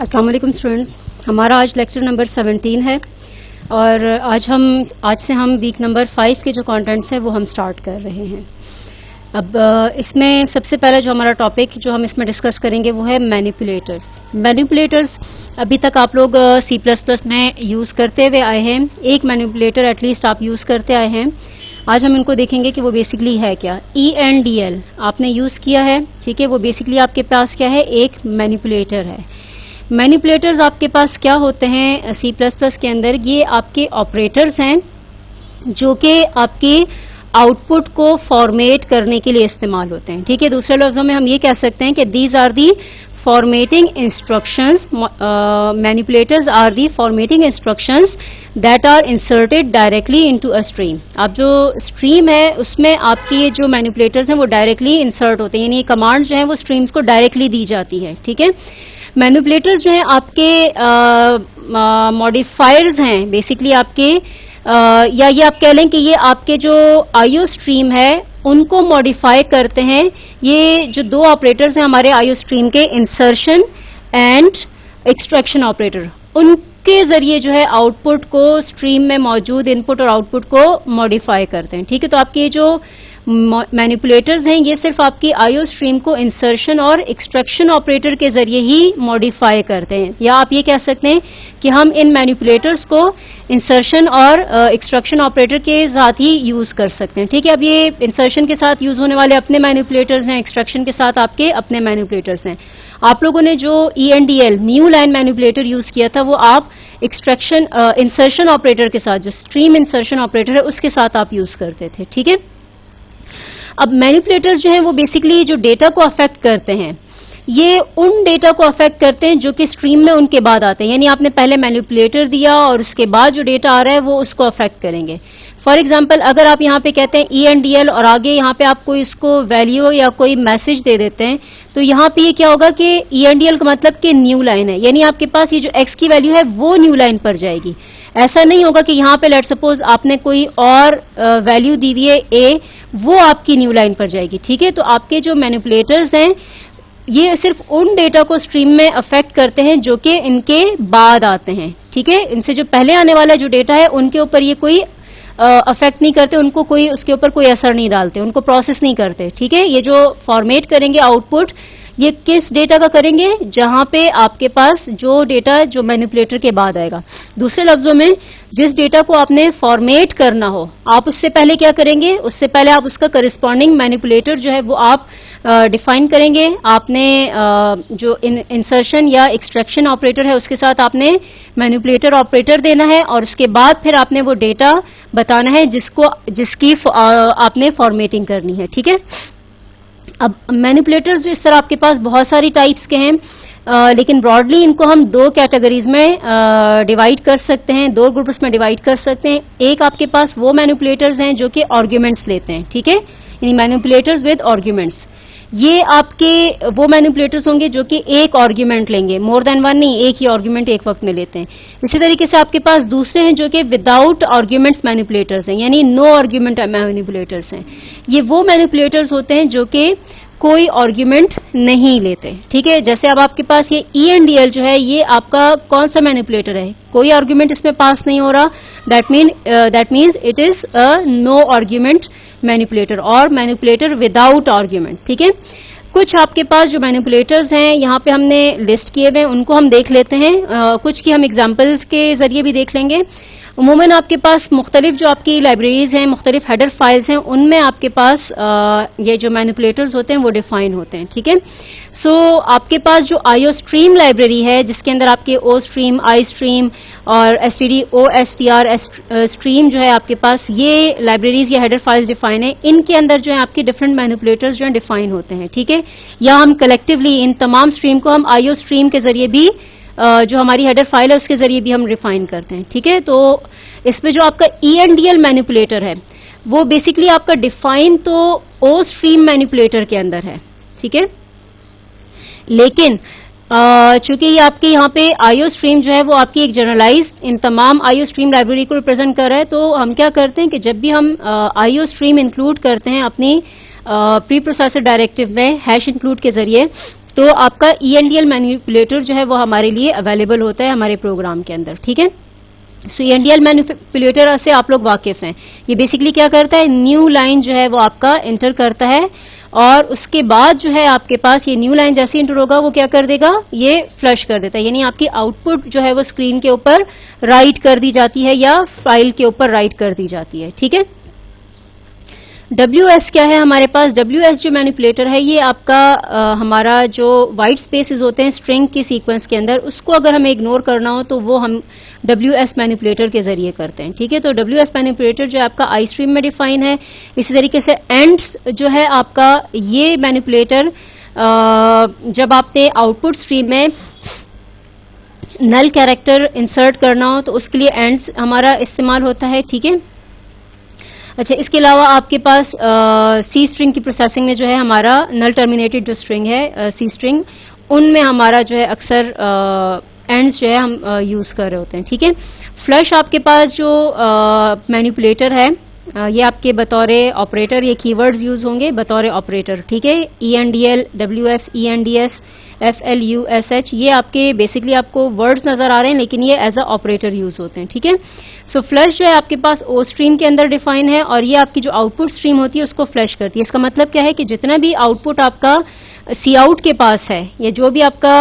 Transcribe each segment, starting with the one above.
अस्सलाम वालेकुम स्टूडेंट्स, हमारा आज लेक्चर नंबर 17 है और आज से हम वीक नंबर 5 के जो कंटेंट्स हैं वो हम स्टार्ट कर रहे हैं। अब इसमें सबसे पहला जो हमारा टॉपिक जो हम इसमें डिस्कस करेंगे वो है मैनिपुलेटर्स। मैनिपुलेटर्स अभी तक आप लोग C++ में यूज करते हुए आए हैं, एक मैनिपुलेटर एटलीस्ट आप यूज करते आए हैं। आज हम इनको देखेंगे कि वो बेसिकली है क्या। ENDL आपने यूज किया है, ठीक है, वो बेसिकली आपके पास क्या है, एक मैनिपुलेटर है। मैनिपुलेटर्स आपके पास क्या होते हैं C++ के अंदर, ये आपके ऑपरेटर्स हैं जो कि आपके आउटपुट को फॉर्मेट करने के लिए इस्तेमाल होते हैं, ठीक है। दूसरे लफ्जों में हम ये कह सकते हैं कि these are the formatting instructions, manipulators are the formatting instructions that are inserted directly into a stream. अब जो स्ट्रीम है उसमें आपकी जो मैनिपुलेटर्स हैं वो डायरेक्टली इंसर्ट होते हैं, यानी कमांड्स जो हैं वो स्ट्रीम्स को डायरेक्टली दी जाती है, ठीक है। मैनिपुलेटर्स जो हैं आपके मॉडिफायर्स हैं बेसिकली आपके या ये आप कह लें कि ये आपके जो आईओ स्ट्रीम है उनको मॉडिफाई करते हैं। ये जो दो ऑपरेटर्स हैं हमारे आईओ स्ट्रीम के, इंसर्शन एंड एक्सट्रैक्शन ऑपरेटर, उनके जरिए जो है आउटपुट को स्ट्रीम में मौजूद इनपुट और आउटपुट को मॉडिफाई करते हैं, ठीक है। तो आपके जो मैनिपुलेटर्स हैं ये सिर्फ आपकी आईओ स्ट्रीम को इंसर्शन और एक्सट्रैक्शन ऑपरेटर के जरिए ही मॉडिफाई करते हैं, या आप ये कह सकते हैं कि हम इन मैनिपुलेटर्स को इंसर्शन और एक्सट्रैक्शन ऑपरेटर के साथ ही यूज कर सकते हैं, ठीक है। अब ये इंसर्शन के साथ यूज होने वाले अपने मैनिपुलेटर्स हैं, एक्सट्रैक्शन के साथ आपके अपने मैनिपुलेटर्स हैं। आप लोगों ने जो ENDL new line manipulator use किया था वो आप एक्सट्रैक्शन इंसर्शन ऑपरेटर के साथ, जो स्ट्रीम इंसर्शन ऑपरेटर है उसके साथ आप यूज करते थे, ठीक है। अब मैनिपुलेटर्स जो हैं वो बेसिकली जो डेटा को अफेक्ट करते हैं ये उन डेटा को अफेक्ट करते हैं जो कि स्ट्रीम में उनके बाद आते हैं, यानी आपने पहले मैनिपुलेटर दिया और उसके बाद जो डेटा आ रहा है वो उसको अफेक्ट करेंगे। फॉर एग्जांपल अगर आप यहाँ पे कहते हैं ENDL और आगे यहाँ पे आप कोई इसको वैल्यू या कोई मैसेज दे देते हैं तो यहाँ पे ये क्या होगा कि ENDL का मतलब कि न्यू लाइन है, यानी आपके पास ये जो x की वैल्यू है वो न्यू लाइन पर जाएगी। ऐसा नहीं होगा कि यहाँ पे लेट सपोज आपने कोई और वैल्यू दी हुई है A, वो आपकी न्यू लाइन पर जाएगी, ठीक है। तो आपके जो मैनिपुलेटर्स हैं ये सिर्फ उन डेटा को स्ट्रीम में अफेक्ट करते हैं जो कि इनके बाद आते हैं, ठीक है। इनसे जो पहले आने वाला जो डेटा है उनके ऊपर ये कोई अफेक्ट नहीं करते, उनको कोई उसके ऊपर कोई असर नहीं डालते, उनको प्रोसेस नहीं करते, ठीक है। ये जो फॉर्मेट करेंगे आउटपुट ये किस डेटा का करेंगे, जहां पे आपके पास जो डेटा जो मैनिपुलेटर के बाद आएगा। दूसरे लफ्जों में जिस डेटा को आपने फॉर्मेट करना हो आप उससे पहले क्या करेंगे, उससे पहले आप उसका करस्पॉन्डिंग मैनिपुलेटर जो है वो आप डिफाइन करेंगे। आपने जो इंसर्शन या एक्सट्रैक्शन ऑपरेटर है उसके साथ आपने मैनिपुलेटर ऑपरेटर देना है और उसके बाद फिर आपने वो डेटा बताना है जिसकी आपने फॉर्मेटिंग करनी है, ठीक है। अब मैनिपुलेटर्स इस तरह आपके पास बहुत सारी टाइप्स के हैं, लेकिन ब्रॉडली इनको हम दो कैटेगरीज में डिवाइड कर सकते हैं, दो ग्रुप्स में डिवाइड कर सकते हैं। एक आपके पास वो मैनिपुलेटर्स हैं जो कि आर्ग्यूमेंट्स लेते हैं, ठीक है, यानी मैनिपुलेटर्स विद आर्ग्यूमेंट्स। ये आपके वो मैनिपुलेटर्स होंगे जो कि एक आर्ग्यूमेंट लेंगे, मोर देन वन नहीं, एक ही आर्ग्यूमेंट एक वक्त में लेते हैं। इसी तरीके से आपके पास दूसरे हैं जो कि विदाउट आर्ग्यूमेंट्स मैनिपुलेटर्स हैं, यानी नो आर्ग्यूमेंट मैनिपुलेटर्स हैं। ये वो मैनिपुलेटर्स होते हैं जो कि कोई आर्ग्यूमेंट नहीं लेते, ठीक है। जैसे अब आपके पास ये ENDL जो है ये आपका कौन सा मैनिपुलेटर है, कोई आर्ग्यूमेंट इसमें पास नहीं हो रहा, that means it is a no argument manipulator और मैनिपुलेटर विदाउट आर्ग्यूमेंट, ठीक है। कुछ आपके पास जो मैनिपुलेटर्स हैं यहाँ पे हमने लिस्ट किए हुए उनको हम देख लेते हैं, कुछ की हम एग्जांपल्स के जरिए भी देख लेंगे। उमूमन आपके पास मुख्तलिफ जो आपकी लाइब्रेरीज हैं, मुख्तलिफ हेडर फाइल्स हैं, उनमें आपके पास ये जो मैनिपुलेटर्स होते हैं वो डिफाइन होते हैं, ठीक है। सो आपके पास जो आईओ स्ट्रीम लाइब्रेरी है जिसके अंदर आपके O स्ट्रीम, I स्ट्रीम और STD OSTR स्ट्रीम जो है आपके पास, ये लाइब्रेरीज या हेडर फाइल्स डिफाइन है। इनके अंदर जो है आपके डिफरेंट मैनिपुलेटर्स जो है डिफाइन होते हैं, ठीक है। या हम कलेक्टिवली इन तमाम स्ट्रीम को हम आईओ स्ट्रीम के जरिए भी जो हमारी हेडर फाइल है उसके जरिए भी हम डिफाइन करते हैं, ठीक है। तो इसमें जो आपका ENDL मैनिपुलेटर है वो बेसिकली आपका डिफाइन तो O स्ट्रीम मैनिपुलेटर के अंदर है, ठीक है। लेकिन चूंकि ये आपके यहाँ पे आईओ स्ट्रीम जो है वो आपकी एक जनरलाइज इन तमाम आईओ स्ट्रीम लाइब्रेरी को रिप्रेजेंट कर रहा है, तो हम क्या करते हैं कि जब भी हम आईओ स्ट्रीम इंक्लूड करते हैं अपनी प्री प्रोसेसर डायरेक्टिव में हैश इंक्लूड के जरिए, तो आपका ENDL मैनिपुलेटर जो है वो हमारे लिए अवेलेबल होता है हमारे प्रोग्राम के अंदर, ठीक है। सो ENDL मैनिपुलेटर से आप लोग वाकिफ हैं। ये बेसिकली क्या करता है, न्यू लाइन जो है वो आपका एंटर करता है और उसके बाद जो है आपके पास ये न्यू लाइन जैसे एंटर होगा वो क्या कर देगा, ये फ्लश कर देता है, यानी आपकी आउटपुट जो है वो स्क्रीन के ऊपर राइट कर दी जाती है या फाइल के ऊपर राइट कर दी जाती है, ठीक है। WS क्या है हमारे पास, WS जो मैनिपुलेटर है ये आपका हमारा जो वाइट स्पेसेस होते हैं स्ट्रिंग के सीक्वेंस के अंदर, उसको अगर हमें इग्नोर करना हो तो वो हम WS मैनिपुलेटर के जरिए करते हैं, ठीक है। तो WS मैनिपुलेटर जो आपका आई स्ट्रीम में डिफाइन है। इसी तरीके से एंड्स जो है आपका ये मैनिपुलेटर जब आपने आउटपुट स्ट्रीम में नल कैरेक्टर इंसर्ट करना हो तो उसके लिए एंड्स हमारा इस्तेमाल होता है, ठीक है। अच्छा, इसके अलावा आपके पास सी स्ट्रिंग की प्रोसेसिंग में जो है हमारा नल टर्मिनेटेड जो स्ट्रिंग है सी स्ट्रिंग, उनमें हमारा जो है अक्सर एंड्स जो है हम यूज कर रहे होते हैं, ठीक है। फ्लश आपके पास जो मैनिपुलेटर है ये आपके बतौर ऑपरेटर, ये कीवर्ड्स यूज होंगे बतौर ऑपरेटर, ठीक है। ENDL, WS, ENDS, FLUSH, ये आपके बेसिकली आपको वर्ड्स नजर आ रहे हैं लेकिन ये एज अ ऑपरेटर यूज होते हैं, ठीक है। सो फ्लश जो है आपके पास ओ स्ट्रीम के अंदर डिफाइन है और ये आपकी जो आउटपुट स्ट्रीम होती है उसको फ्लश करती है। इसका मतलब क्या है कि जितना भी आउटपुट आपका सी आउट के पास है या जो भी आपका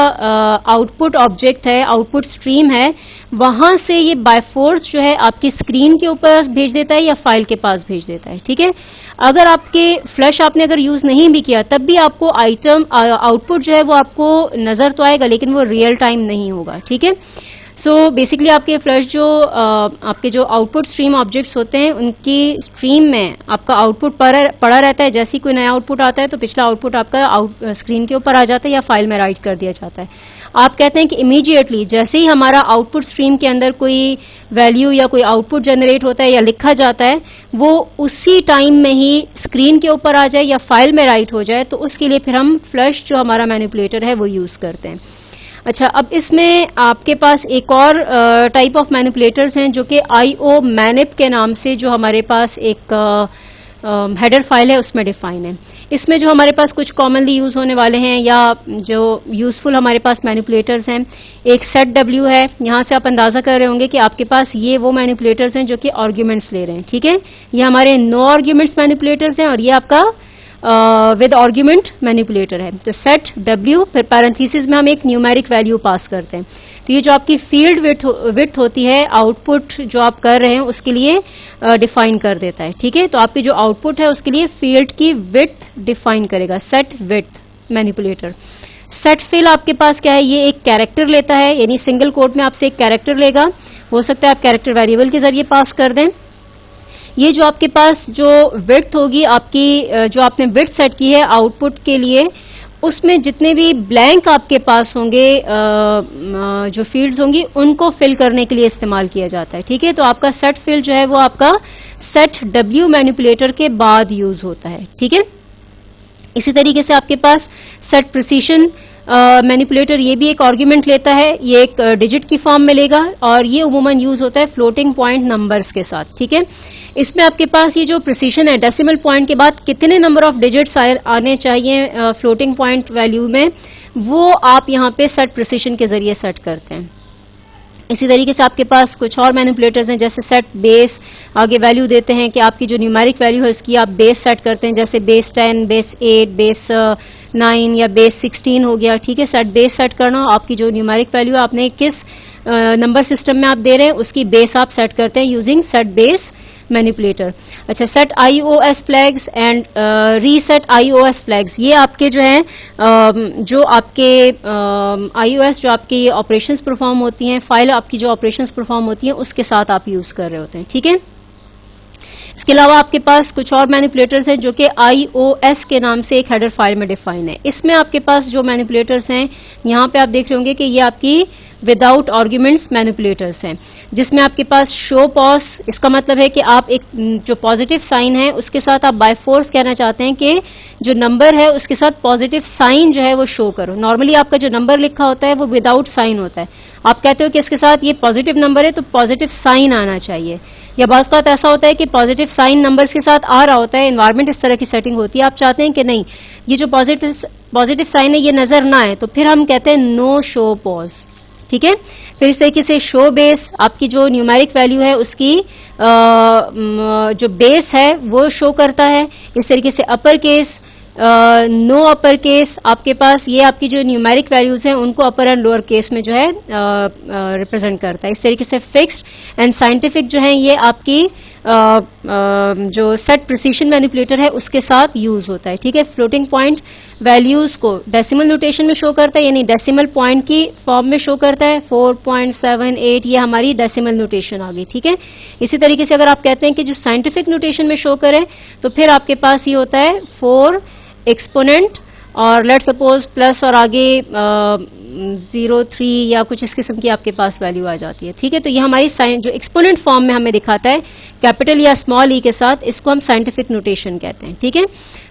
आउटपुट ऑब्जेक्ट है, आउटपुट स्ट्रीम है, वहां से ये बाय फोर्स जो है आपकी स्क्रीन के ऊपर भेज देता है या फाइल के पास भेज देता है, ठीक है। अगर आपके फ्लश आपने अगर यूज नहीं भी किया तब भी आपको आइटम आउटपुट जो है वो आपको नजर तो आएगा लेकिन वो रियल टाइम नहीं होगा, ठीक है। सो बेसिकली आपके फ्लश जो आपके जो आउटपुट स्ट्रीम ऑब्जेक्ट्स होते हैं उनकी स्ट्रीम में आपका आउटपुट पड़ा रहता है। जैसे ही कोई नया आउटपुट आता है तो पिछला आउटपुट आपका स्क्रीन के ऊपर आ जाता है या फाइल में राइट कर दिया जाता है। आप कहते हैं कि इमीडिएटली जैसे ही हमारा आउटपुट स्ट्रीम के अंदर कोई वैल्यू या कोई आउटपुट जनरेट होता है या लिखा जाता है वो उसी टाइम में ही स्क्रीन के ऊपर आ जाए या फाइल में राइट हो जाए, तो उसके लिए फिर हम फ्लश जो हमारा मैनिपुलेटर है वो यूज करते हैं। अच्छा, अब इसमें आपके पास एक और टाइप ऑफ मैनिपुलेटर्स हैं जो कि IO मैनिप के नाम से जो हमारे पास एक हेडर फाइल है उसमें डिफाइन है। इसमें जो हमारे पास कुछ कॉमनली यूज होने वाले हैं या जो यूजफुल हमारे पास मैनिपुलेटर्स हैं, एक सेट W है। यहां से आप अंदाजा कर रहे होंगे कि आपके पास ये वो मैनिपुलेटर्स हैं जो कि आर्ग्यूमेंट्स ले रहे हैं, ठीक है। ये हमारे नो आर्ग्यूमेंट्स मैनिपुलेटर्स हैं और ये आपका विद आर्ग्यूमेंट मैनिपुलेटर है। तो सेट W, फिर पैरेंथेसिस में हम एक न्यूमेरिक वैल्यू पास करते हैं। तो ये जो आपकी फील्ड विड्थ होती है आउटपुट जो आप कर रहे हैं उसके लिए डिफाइन कर देता है, ठीक है। तो आपकी जो आउटपुट है उसके लिए फील्ड की विड्थ डिफाइन करेगा set width manipulator. Set fill आपके पास क्या है, ये एक कैरेक्टर लेता है, यानी सिंगल कोट में आपसे एक कैरेक्टर लेगा। हो सकता है आप कैरेक्टर वेरिएबल के जरिए पास कर दें। ये जो आपके पास जो विड्थ होगी आपकी, जो आपने विड्थ सेट की है आउटपुट के लिए, उसमें जितने भी ब्लैंक आपके पास होंगे जो फील्ड्स होंगी उनको फिल करने के लिए इस्तेमाल किया जाता है, ठीक है। तो आपका सेट फिल जो है वो आपका सेट W मैनिपुलेटर के बाद यूज होता है, ठीक है। इसी तरीके से आपके पास सेट प्रिसीशन मैनिपुलेटर, ये भी एक आर्ग्यूमेंट लेता है, ये एक डिजिट की फॉर्म में लेगा और ये उमूमन यूज होता है फ्लोटिंग पॉइंट नंबर्स के साथ, ठीक है। इसमें आपके पास ये जो प्रिसीशन है, डेसिमल पॉइंट के बाद कितने नंबर ऑफ डिजिट्स आने चाहिए फ्लोटिंग पॉइंट वैल्यू में, वो आप यहां पे सेट प्रिसीशन के जरिए सेट करते हैं। इसी तरीके से आपके पास कुछ और मैनिपुलेटर्स हैं, जैसे सेट बेस, आगे वैल्यू देते हैं कि आपकी जो न्यूमेरिक वैल्यू है उसकी आप बेस सेट करते हैं, जैसे बेस 10, बेस 8, बेस 9 या बेस 16 हो गया, ठीक है। सेट बेस सेट करना, आपकी जो न्यूमेरिक वैल्यू है आपने किस नंबर सिस्टम में आप दे रहे हैं उसकी बेस आप सेट करते हैं यूजिंग सेट बेस मैनिपुलेटर। अच्छा, set IOS flags and reset IOS flags, ये आपके जो है जो आपके IOS जो आपकी ऑपरेशंस परफॉर्म होती हैं, फाइल आपकी जो ऑपरेशंस परफॉर्म होती हैं उसके साथ आप यूज कर रहे होते हैं, ठीक है। इसके अलावा आपके पास कुछ और मैनिपुलेटर्स हैं जो कि IOS के नाम से एक हेडर फाइल में डिफाइन है। इसमें आपके पास जो मैनिपुलेटर्स हैं, यहां पे आप देख रहे होंगे कि ये आपकी विदाउट आर्ग्यूमेंट्स मैनिपुलेटर्स हैं, जिसमें आपके पास शो पॉज, इसका मतलब है कि आप एक जो पॉजिटिव साइन है उसके साथ आप बाय फोर्स कहना चाहते हैं कि जो नंबर है उसके साथ पॉजिटिव साइन जो है वो शो करो। नॉर्मली आपका जो नंबर लिखा होता है वो विदाउट साइन होता है, आप कहते हो कि इसके साथ ये पॉजिटिव नंबर है तो पॉजिटिव साइन आना चाहिए, या बात बात ऐसा होता है कि पॉजिटिव साइन नंबर्स के साथ आ रहा होता है, एनवायरमेंट इस तरह की सेटिंग होती है, आप चाहते हैं कि नहीं, ये जो पॉजिटिव साइन है ये नजर ना आए, तो फिर हम कहते हैं नो शो पॉज। ठीक है, फिर इस तरीके से शो बेस, आपकी जो न्यूमेरिक वैल्यू है उसकी जो बेस है वो शो करता है। इस तरीके से upper case, no upper case, आपके पास ये आपकी जो न्यूमेरिक वैल्यूज हैं उनको अपर एंड लोअर केस में जो है रिप्रेजेंट करता है। इस तरीके से फिक्स्ड एंड साइंटिफिक जो है ये आपकी जो सेट प्रिसीशन मैनिपुलेटर है उसके साथ यूज होता है। ठीक है, फ्लोटिंग पॉइंट वैल्यूज को डेसिमल नोटेशन में शो करता है, यानी डेसिमल पॉइंट की फॉर्म में शो करता है। 4.78 ये हमारी डेसिमल नोटेशन आ गई। ठीक है, इसी तरीके से अगर आप कहते हैं कि जो साइंटिफिक नोटेशन में शो करे तो फिर आपके पास ये होता है 4 एक्सपोनेंट और लेट सपोज प्लस और आगे 0.3 या कुछ इस किस्म की आपके पास वैल्यू आ जाती है। ठीक है, तो ये हमारी जो एक्सपोनेंट फॉर्म में हमें दिखाता है कैपिटल या स्मॉल ई के साथ, इसको हम साइंटिफिक नोटेशन कहते हैं। ठीक है,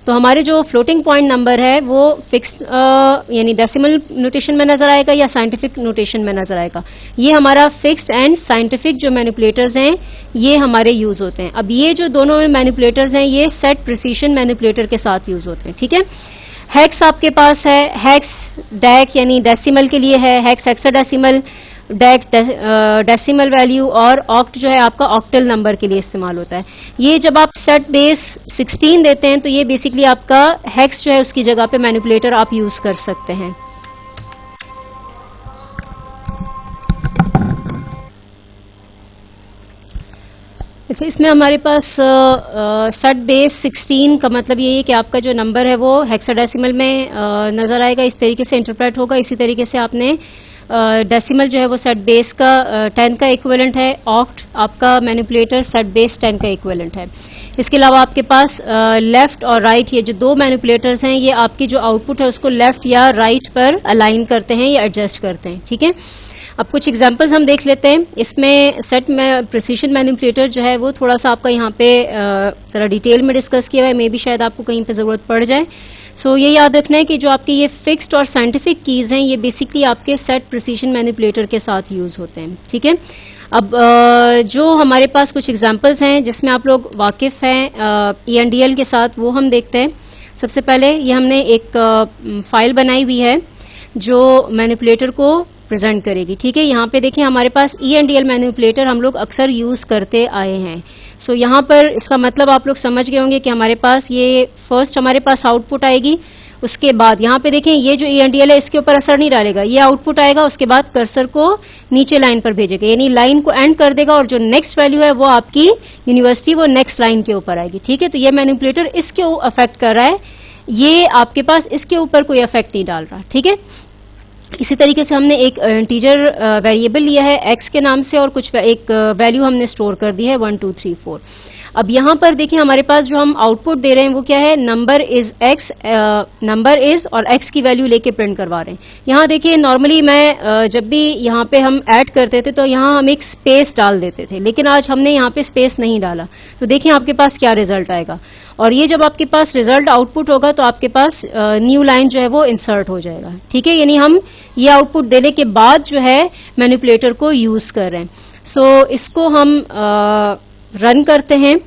तो हमारे जो फ्लोटिंग पॉइंट नंबर है वो फिक्स यानी डेसिमल नोटेशन में नजर आएगा या साइंटिफिक नोटेशन में नजर आएगा। ये हमारा फिक्स्ड एंड साइंटिफिक जो मैनिपुलेटर्स हैं ये हमारे यूज होते हैं। अब ये जो दोनों मैनिपुलेटर्स हैं ये सेट प्रिसीशन मैनिपुलेटर के साथ यूज होते हैं। ठीक है, हेक्स आपके पास है, हेक्स डैक यानी डेसिमल के लिए है, hex hexadecimal, dec decimal value, और ऑक्ट जो है आपका ऑक्टल नंबर के लिए इस्तेमाल होता है। ये जब आप सेट बेस 16 देते हैं तो ये बेसिकली आपका हेक्स जो है उसकी जगह पे मैनिपुलेटर आप यूज कर सकते हैं। अच्छा, इसमें हमारे पास सेट बेस 16 का मतलब ये है कि आपका जो नंबर है वो हेक्साडेसिमल में नजर आएगा, इस तरीके से इंटरप्रेट होगा। इसी तरीके से आपने डेसिमल जो है वो सेट बेस का 10 का इक्विवेलेंट है, ऑक्ट आपका मैनिपुलेटर सेट बेस 10 का इक्विवेलेंट है। इसके अलावा आपके पास लेफ्ट और राइट ये जो दो मैनिपुलेटर्स हैं ये आपकी जो आउटपुट है उसको लेफ्ट या राइट पर अलाइन करते हैं या एडजस्ट करते हैं। ठीक है, अब कुछ एग्जांपल्स हम देख लेते हैं। इसमें सेट में प्रिसीशन मैनिपुलेटर जो है वो थोड़ा सा आपका यहाँ पे जरा डिटेल में डिस्कस किया है, मे भी शायद आपको कहीं पे जरूरत पड़ जाए। सो ये याद रखना है कि जो आपके ये फिक्स्ड और साइंटिफिक कीज हैं ये बेसिकली आपके सेट प्रिसीशन मैनिपुलेटर के साथ यूज होते हैं। ठीक है, अब जो हमारे पास कुछ एग्जांपल्स हैं जिसमें आप लोग वाकिफ हैं ENDL के साथ, वो हम देखते हैं। सबसे पहले ये हमने एक फाइल बनाई हुई है जो मैनिपुलेटर को प्रेजेंट करेगी। ठीक है, यहाँ पे देखिए हमारे पास ENDL मैनिपुलेटर हम लोग अक्सर यूज करते आए हैं। सो यहाँ पर इसका मतलब आप लोग समझ गए होंगे कि हमारे पास ये फर्स्ट हमारे पास आउटपुट आएगी, उसके बाद यहाँ पे देखें ये जो ENDL है इसके ऊपर असर नहीं डालेगा, ये आउटपुट आएगा, उसके बाद कर्सर को नीचे लाइन पर भेजेगा, यानी लाइन को एंड कर देगा और जो नेक्स्ट वैल्यू है वो आपकी यूनिवर्सिटी वो नेक्स्ट लाइन के ऊपर आएगी। ठीक है, तो ये मैनिपुलेटर इसके अफेक्ट कर रहा है, ये आपके पास इसके ऊपर कोई इफेक्ट नहीं डाल रहा। ठीक है, इसी तरीके से हमने एक इंटीजर वेरिएबल लिया है x के नाम से और कुछ एक वैल्यू हमने स्टोर कर दी है 1 2 3 4। अब यहाँ पर देखिए हमारे पास जो हम आउटपुट दे रहे हैं वो क्या है, number is x, number is और x की वैल्यू लेके प्रिंट करवा रहे हैं। यहाँ देखिए नॉर्मली मैं जब भी यहाँ पे हम ऐड करते थे तो यहाँ हम एक स्पेस डाल देते थे, लेकिन आज हमने यहाँ पे स्पेस नहीं डाला। तो देखिए आपके पास क्या रिजल्ट आएगा, और ये जब आपके पास रिजल्ट आउटपुट होगा तो आपके पास न्यू लाइन जो है वो इंसर्ट हो जाएगा। ठीक है, यानी हम ये आउटपुट देने के बाद जो है मैनिपुलेटर को यूज कर रहे हैं। सो इसको हम रन करते हैं,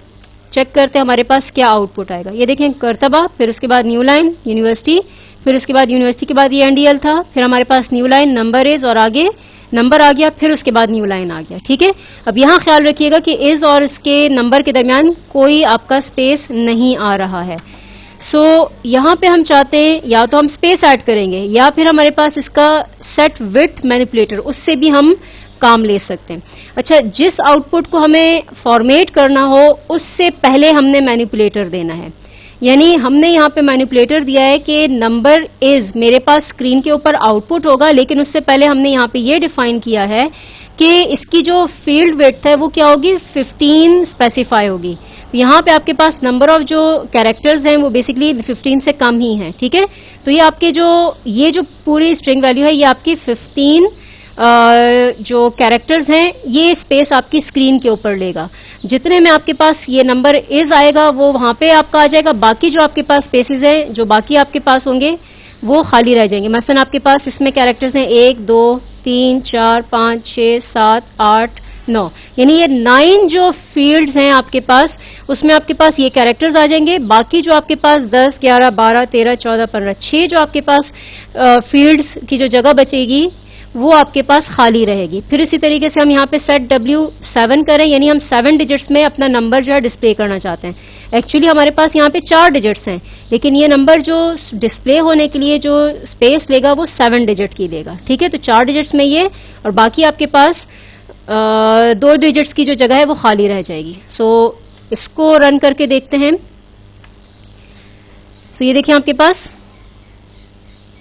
चेक करते हैं हमारे पास क्या आउटपुट आएगा। ये देखें करतबा, फिर उसके बाद न्यू लाइन यूनिवर्सिटी, फिर उसके बाद यूनिवर्सिटी के बाद ENDL था, फिर हमारे पास न्यू लाइन नंबर इज और आगे नंबर आ गया, फिर उसके बाद न्यू लाइन आ गया। ठीक है, अब यहाँ ख्याल रखिएगा कि इज और इसके नंबर के दरमियान कोई आपका स्पेस नहीं आ रहा है। सो यहाँ पे हम चाहते हैं या तो हम स्पेस ऐड करेंगे या फिर हमारे पास इसका सेट विड्थ मैनिपुलेटर, उससे भी हम काम ले सकते हैं। अच्छा, जिस आउटपुट को हमें फॉर्मेट करना हो उससे पहले हमने मैनिपुलेटर देना है, यानी हमने यहाँ पे मैनिपुलेटर दिया है कि नंबर इज मेरे पास स्क्रीन के ऊपर आउटपुट होगा, लेकिन उससे पहले हमने यहाँ पे ये डिफाइन किया है कि इसकी जो फील्ड विड्थ है वो क्या होगी, 15 स्पेसिफाई होगी। यहाँ पे आपके पास नंबर ऑफ जो कैरेक्टर्स हैं वो बेसिकली 15 से कम ही हैं। ठीक है, तो ये आपके ये जो पूरी स्ट्रिंग वैल्यू है ये आपकी 15 जो कैरेक्टर्स हैं ये स्पेस आपकी स्क्रीन के ऊपर लेगा। जितने में आपके पास ये नंबर इज आएगा वो वहां पे आपका आ जाएगा, बाकी जो आपके पास स्पेसेस हैं जो बाकी आपके पास होंगे वो खाली रह जाएंगे। मसलन आपके पास इसमें कैरेक्टर्स हैं 1 2 3 4 5 6 7 8 9, यानी ये 9 जो फील्ड्स हैं आपके पास, उसमें आपके पास ये कैरेक्टर्स आ जाएंगे। बाकी जो आपके पास 10, 11, 12, 13, 14, 15, 6 जो आपके पास फील्ड्स की जो जगह बचेगी वो आपके पास खाली रहेगी। फिर इसी तरीके से हम यहाँ पे सेट W7 करें, यानी हम 7 डिजिट्स में अपना नंबर जो है डिस्प्ले करना चाहते हैं। एक्चुअली हमारे पास यहाँ पे 4 डिजिट्स हैं, लेकिन ये नंबर जो डिस्प्ले होने के लिए जो स्पेस लेगा वो 7 डिजिट की लेगा। ठीक है, तो 4 डिजिट्स में ये, और बाकी आपके पास 2 डिजिट्स की जो जगह है वो खाली रह जाएगी। सो इसको रन करके देखते हैं। सो ये देखिए आपके पास,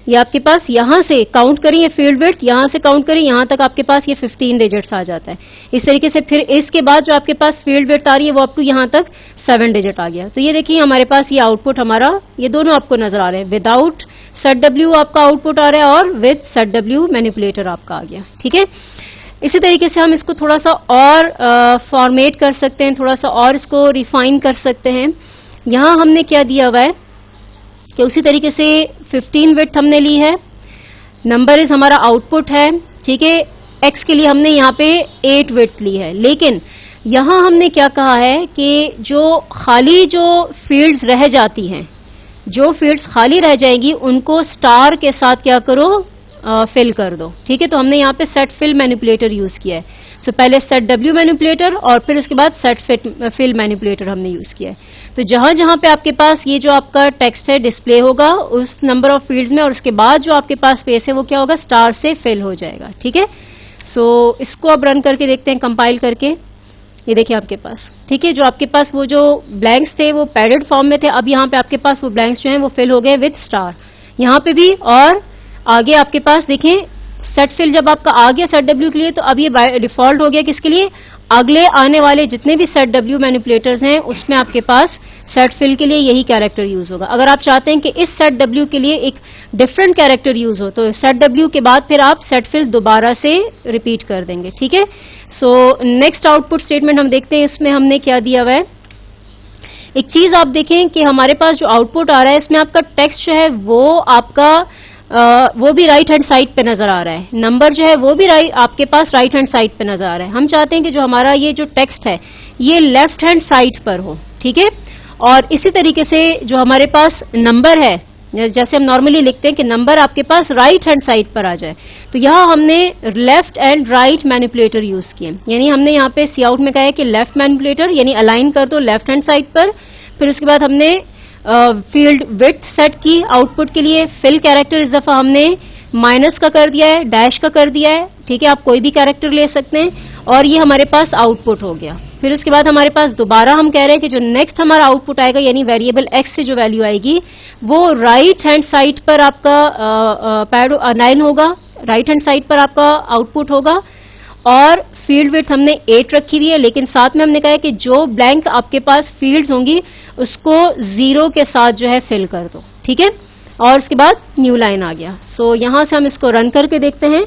ये आपके पास यहां से काउंट करें, ये फील्ड विड्थ यहां से काउंट करें, यहां तक आपके पास ये 15 डिजिट्स आ जाता है। इस तरीके से फिर इसके बाद जो आपके पास फील्ड विड्थ आ रही है वो अप टू यहां तक 7 डिजिट आ गया। तो ये देखिए हमारे पास ये आउटपुट हमारा, ये दोनों आपको नजर आ रहे हैं। विदाउट सेट डब्ल्यू आपका आउटपुट आ रहा है और विद सेट डब्ल्यू मैनिपुलेटर आपका आ गया। ठीक है, इसी तरीके से हम इसको थोड़ा सा और फॉर्मेट कर सकते हैं, थोड़ा सा और इसको रिफाइन कर सकते हैं। यहां हमने क्या दिया हुआ है कि उसी तरीके से 15 विड्थ हमने ली है, नंबर इज हमारा आउटपुट है। ठीक है, एक्स के लिए हमने यहाँ पे 8 विड्थ ली है, लेकिन यहां हमने क्या कहा है कि जो खाली जो फील्ड्स रह जाती हैं, जो फील्ड्स खाली रह जाएंगी उनको स्टार के साथ क्या करो, फिल कर दो। ठीक है, तो हमने यहाँ पे सेट फिल मैनिपुलेटर यूज किया है। सो पहले सेट डब्ल्यू मैनिपुलेटर और फिर उसके बाद सेट फिल मैनिपुलेटर हमने यूज किया है। तो जहां जहां पे आपके पास ये जो आपका टेक्स्ट है डिस्प्ले होगा उस नंबर ऑफ फील्ड्स में, और उसके बाद जो आपके पास स्पेस है वो क्या होगा, स्टार से फिल हो जाएगा। ठीक है, सो इसको अब रन करके देखते हैं, कंपाइल करके। ये देखिए आपके पास, ठीक है, जो आपके पास वो जो ब्लैंक्स थे वो पैडेड फॉर्म में थे, अब यहाँ पे आपके पास वो ब्लैंक्स जो हैं वो फिल हो गए विद स्टार यहाँ पे भी। और आगे आपके पास देखिए सेट फिल जब आपका आ गया सेट डब्ल्यू के लिए, तो अब ये डिफॉल्ट हो गया किसके लिए, अगले आने वाले जितने भी सेट डब्ल्यू मैनिपुलेटर्स हैं उसमें आपके पास सेट फिल के लिए यही कैरेक्टर यूज होगा। अगर आप चाहते हैं कि इस सेट डब्ल्यू के लिए एक डिफरेंट कैरेक्टर यूज हो तो सेट डब्ल्यू के बाद फिर आप सेट फिल दोबारा से रिपीट कर देंगे। ठीक है, सो नेक्स्ट आउटपुट स्टेटमेंट हम देखते हैं, इसमें हमने क्या दिया हुआ है। एक चीज आप देखें कि हमारे पास जो आउटपुट आ रहा है इसमें आपका टेक्स्ट जो है वो आपका वो भी राइट हैंड साइड पे नजर आ रहा है, नंबर जो है वो भी आपके पास राइट हैंड साइड पे नजर आ रहा है। हम चाहते हैं कि जो हमारा ये जो टेक्स्ट है ये लेफ्ट हैंड साइड पर हो। ठीक है, और इसी तरीके से जो हमारे पास नंबर है, जैसे हम नॉर्मली लिखते हैं कि नंबर आपके पास राइट हैंड साइड पर आ जाए, तो यहां हमने left and right manipulator use किए। यानी हमने यहाँ पे सी आउट में कहा है कि लेफ्ट मैनिपुलेटर यानी अलाइन कर दो लेफ्ट हैंड साइड पर। फिर उसके बाद हमने फील्ड विड्थ सेट की आउटपुट के लिए। फिल कैरेक्टर इस दफा हमने माइनस का कर दिया है, डैश का कर दिया है। ठीक है, आप कोई भी कैरेक्टर ले सकते हैं, और ये हमारे पास आउटपुट हो गया। फिर उसके बाद हमारे पास दोबारा हम कह रहे हैं कि जो नेक्स्ट हमारा आउटपुट आएगा यानी वेरिएबल एक्स से जो वैल्यू आएगी वो राइट हैंड साइड पर आपका पैड अलाइन होगा, राइट हैंड साइड पर आपका आउटपुट होगा। और फील्ड विड्थ हमने 8 रखी हुई है, लेकिन साथ में हमने कहा है कि जो ब्लैंक आपके पास फील्ड्स होंगी उसको 0 के साथ जो है फिल कर दो। ठीक है, और उसके बाद न्यू लाइन आ गया। सो यहां से हम इसको रन करके देखते हैं।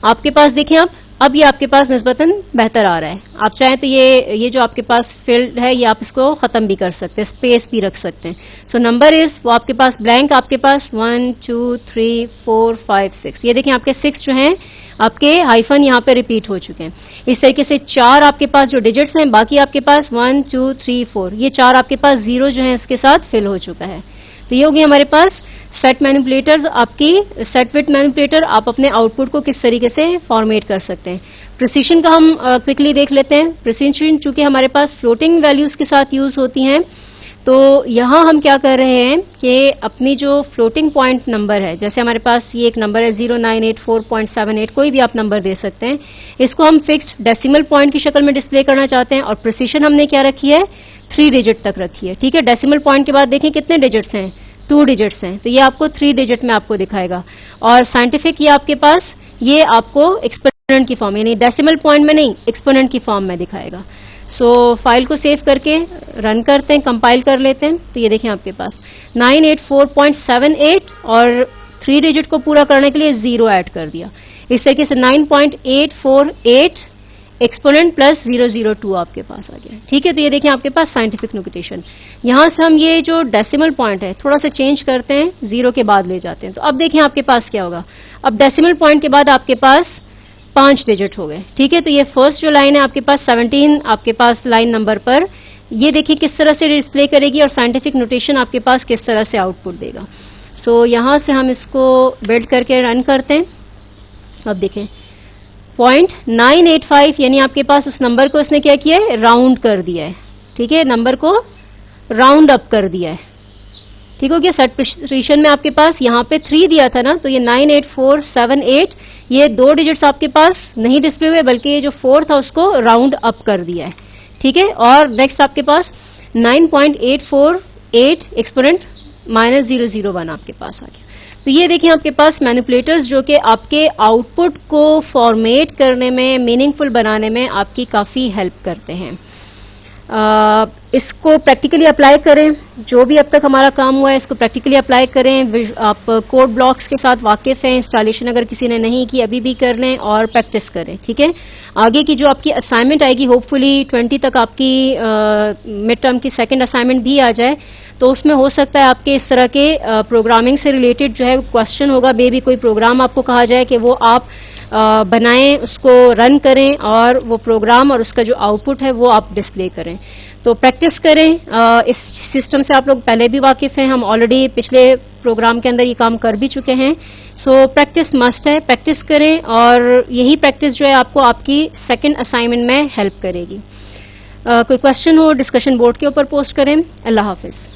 आपके पास देखिए अब ये आपके पास निस्बतन बेहतर आ रहा है। आप चाहें तो ये जो आपके पास फील्ड है ये आप इसको खत्म भी कर सकते हैं, स्पेस भी रख सकते हैं। सो नंबर इज वो आपके पास ब्लैंक आपके पास 1 2 3 4 5 6, ये देखिए आपके 6 जो हैं आपके हाइफन यहाँ पे रिपीट हो चुके हैं। इस तरीके से 4 आपके पास जो डिजिट्स हैं, बाकी आपके पास 1 2 3 4, ये 4 आपके पास 0 जो है इसके साथ फिल हो चुका है। तो ये होगी हमारे पास सेट मैनिपुलेटर्स, आपकी सेट विड्थ मैनिपुलेटर। आप अपने आउटपुट को किस तरीके से फॉर्मेट कर सकते हैं। प्रिसीशन का हम क्विकली देख लेते हैं। प्रिसीशन चूंकि हमारे पास फ्लोटिंग वैल्यूज के साथ यूज होती हैं, तो यहां हम क्या कर रहे हैं कि अपनी जो फ्लोटिंग पॉइंट नंबर है, जैसे हमारे पास ये एक नंबर है 0984.78, कोई भी आप नंबर दे सकते हैं, इसको हम फिक्स्ड डेसिमल पॉइंट की शक्ल में डिस्प्ले करना चाहते हैं। और प्रिसीशन हमने क्या रखी है, 3 डिजिट तक रखी है। ठीक है, डेसिमल पॉइंट के बाद देखें कितने डिजिट्स हैं, 2 डिजिट्स हैं, तो ये आपको 3 डिजिट में आपको दिखाएगा। और साइंटिफिक ये आपके पास ये आपको एक्सपोनेंट की फॉर्म यानी डेसिमल पॉइंट में नहीं, एक्सपोनेंट की फॉर्म में दिखाएगा। सो फाइल को सेव करके रन करते हैं, कंपाइल कर लेते हैं। तो ये देखें आपके पास 984.78 और 3 डिजिट को पूरा करने के लिए 0 ऐड कर दिया। इस तरीके से 9.848 एक्सपोनेंट प्लस 002 आपके पास आ गया। ठीक है, तो ये देखिए आपके पास साइंटिफिक नोटेशन। यहां से हम ये जो डेसिमल पॉइंट है थोड़ा सा चेंज करते हैं, 0 के बाद ले जाते हैं। तो अब देखिए आपके पास क्या होगा। अब डेसिमल पॉइंट के बाद आपके पास 5 डिजिट हो गए। ठीक है, तो ये फर्स्ट जो लाइन है आपके पास 17 आपके पास लाइन नंबर पर, ये देखिए किस तरह से डिस्प्ले करेगी और साइंटिफिक नोटेशन आपके पास किस तरह से आउटपुट देगा। सो यहां से हम इसको बिल्ड करके रन करते हैं। अब देखें 0.985 यानी आपके पास उस नंबर को इसने क्या किया है, राउंड कर दिया है। ठीक है, नंबर को राउंड अप कर दिया है। ठीक हो गया। सर्ट पोजीशन में आपके पास यहां पे 3 दिया था ना, तो ये 98478 ये 2 डिजिट्स आपके पास नहीं डिस्प्ले हुए, बल्कि ये जो 4 था उसको राउंड अप कर दिया है। ठीक है, और नेक्स्ट आपके पास 9.848 एक्सपोनेंट -001 आपके पास आ गया। तो ये देखिए आपके पास मैनिपुलेटर्स जो कि आपके आउटपुट को फॉर्मेट करने में, मीनिंगफुल बनाने में आपकी काफी हेल्प करते हैं। इसको प्रैक्टिकली अप्लाई करें, जो भी अब तक हमारा काम हुआ है इसको प्रैक्टिकली अप्लाई करें। आप कोड ब्लॉक्स के साथ वाकिफ हैं, इंस्टॉलेशन अगर किसी ने नहीं की अभी भी कर लें और प्रैक्टिस करें। ठीक है, आगे की जो आपकी असाइनमेंट आएगी, होपफुली 20 तक आपकी मिड टर्म की सेकंड असाइनमेंट भी आ जाए, तो उसमें हो सकता है आपके इस तरह के प्रोग्रामिंग से रिलेटेड जो है क्वेश्चन होगा। बेबी कोई प्रोग्राम आपको कहा जाए कि वो आप बनाएं, उसको रन करें और वो प्रोग्राम और उसका जो आउटपुट है वो आप डिस्प्ले करें। तो प्रैक्टिस करें। इस सिस्टम से आप लोग पहले भी वाकिफ हैं, हम ऑलरेडी पिछले प्रोग्राम के अंदर ये काम कर भी चुके हैं। सो प्रैक्टिस मस्ट है, प्रैक्टिस करें और यही प्रैक्टिस जो है आपको आपकी सेकंड असाइनमेंट में हेल्प करेगी। कोई क्वेश्चन हो डिस्कशन बोर्ड के ऊपर पोस्ट करें। अल्लाह हाफिज।